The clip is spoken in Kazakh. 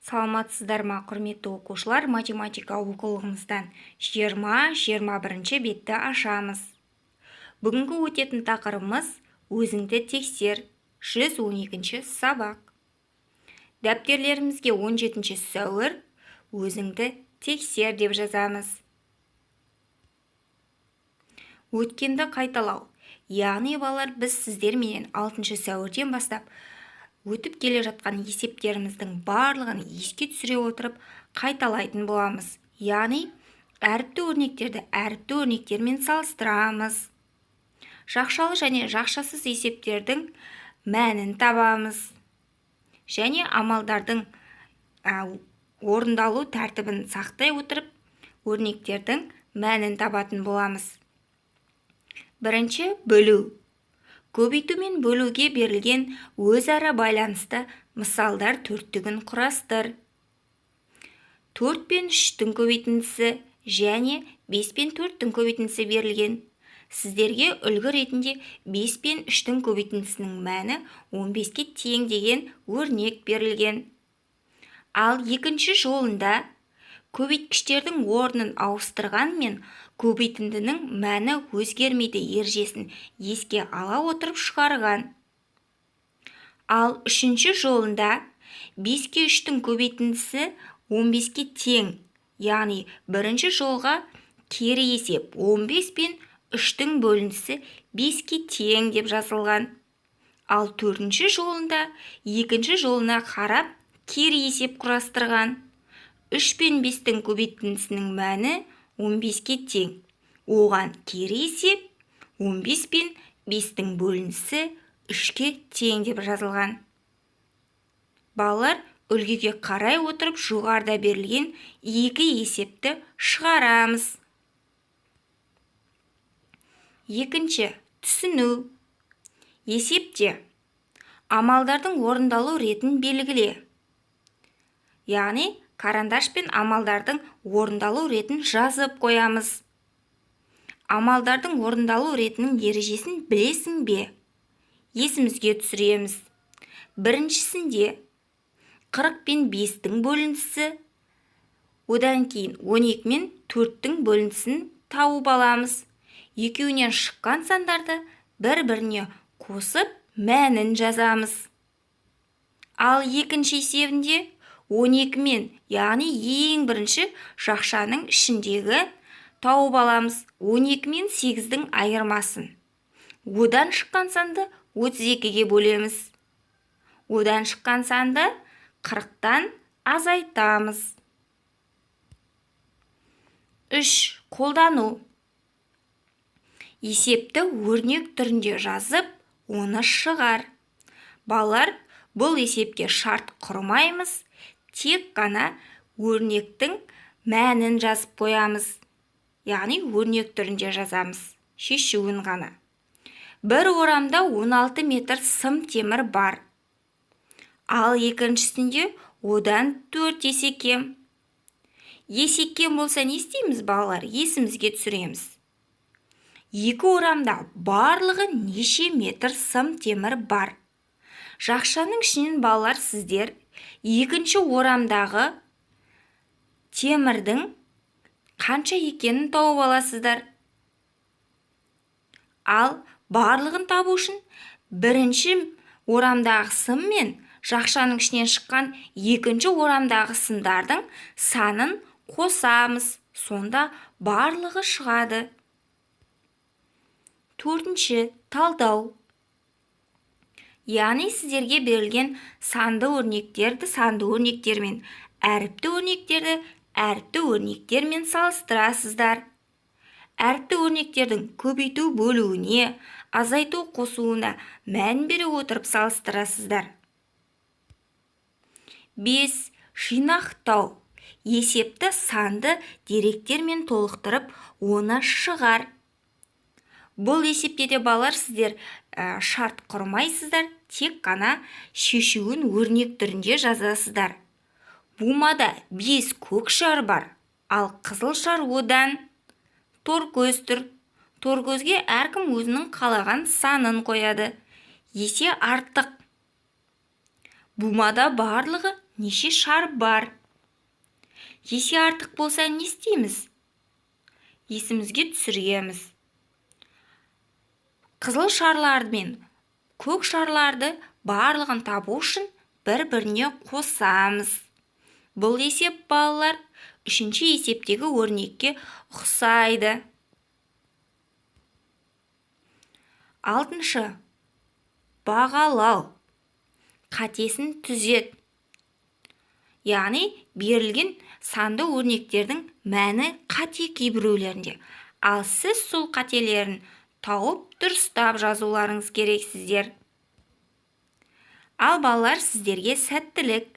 Саламатсыздар ма, құрметті оқушылар, математика оқулығымыздан 20-21 бетті ашамыз. Бүгінгі өтетін тақырыбымыз өзіңді тексер, 112 сабақ. Дәптерлерімізге 17 сәуір өзіңді тексер деп жазамыз. Өткенді қайталау. Яғни балалар, біз сіздерменен 6 сәуірден бастап өтіп келе жатқан есептеріміздің барлығын еске түсіре отырып қайталайтын боламыз. Яғни әріпті өрнектерді әріпті өрнектермен салыстырамыз. Жақшалы және жақшасыз есептердің мәнін табамыз. Және амалдардың орындалу тәртібін сақтай отырып өрнектердің мәнін табатын боламыз. Бірінші, бөлу. Көбейту мен бөлуге берілген өзара байланысты мысалдар төрттігін құрастыр. 4 пен 3-тің көбейтіндісі және 5 пен 4-тің көбейтіндісі берілген. Сіздерге үлгі ретінде 5 пен 3-тің көбейтіндісінің мәні 15-ке тең деген өрнек берілген. Ал екінші жолында көбейткіштердің орнын ауыстырғанмен көбейтіндінің мәні өзгермейді ережесін еске ала отырып шығарған. Ал үшінші жолында 5-ке 3-тің көбейтіндісі 15-ке тең, яғни бірінші жолға кері есеп 15 пен 3-тің бөліндісі 5-ке тең деп жазылған. Ал төртінші жолында екінші жолына қарап кері есеп құрастырған. 3 пен 5-тің көбейтіндісінің мәні 15-ке тең. Оған кері есеп 15 пен 5-тің бөлінісі 3-ке тең деп жазылған. Балалар, үлгіге қарай отырып жоғарыда берілген екі есепті шығарамыз. Екінші, түсіну. Есепте амалдардың орындалу ретін белгіле. Яғни карандаш пен амалдардың орындалу ретін жазып қоямыз. Амалдардың орындалу ретінің ережесін білесің бе? Есімізге түсіреміз. Біріншісінде 40 пен 5-тің бөліндісі, одан кейін 12 мен 4-тің бөліндісін тауып аламыз. Екеуінен шыққан сандарды бір-біріне қосып мәнін жазамыз. Ал екінші есебінде 12 мен, яғни ең бірінші жақшаның ішіндегі тауып аламыз 12 мен 8-дің айырмасын. Одан шыққан санды 32-ге бөлеміз. Одан шыққан санды 40-тан азайтамыз. 3. Қолдану. Есепті өрнек түрінде жазып, оны шығар. Балалар, бұл есепке шарт құрмаймыз, тек қана өрнектің мәнін жазып қоямыз. Яғни өрнек түрінде жазамыз, шешуін ғана. Бір орамда 16 метр сым темір бар. Ал екіншісінде одан 4 есе кем. Есе кем болса не істейміз, балалар? Есімізге түсіреміз. Екі орамда барлығы неше метр сым темір бар. Жақшаның ішінен, балалар, сіздер екінші орамдағы темірдің қанша екенін тауып аласыздар. Ал барлығын табу үшін бірінші орамдағы сым мен жақшаның ішінен шыққан екінші орамдағы сымдардың санын қосамыз. Сонда барлығы шығады. Төртінші, талдау. Яғни сіздерге берілген санды өрнектерді санды өрнектермен, әріпті өрнектерді әріпті өрнектермен салыстырасыздар. Әріпті өрнектердің көбейту бөлуіне, азайту қосуына мән бере отырып салыстырасыздар. 5. Жинақтау. Есепті санды деректермен толықтырып, оны шығар. Бұл есепте де, балалар, сіздер шарт құрмайсыздар, тек қана шешуін өрнек түрінде жазасыздар. Бумада 5 көк шар бар, ал қызыл шар одан торкөз тұр. Торкөзге әркім өзінің қалаған санын қояды. Есе артық. Бумада барлығы неше шар бар? Есе артық болса не істейміз? Есімізге түсіреміз. Қызыл шарлар мен көк шарларды барлығын табу үшін бір-біріне қосамыз. Бұл есеп, балалар, үшінші есептегі өрнекке ұқсайды. Алтыншы. Бағалау. Қатесін түзет. Яғни, берілген санды өрнектердің мәні қате кейбіреулерінде. Ал сіз сол қателерін тауып дұрыстап жазуларыңыз керексіздер. Ал балалар, сіздерге сәттілік.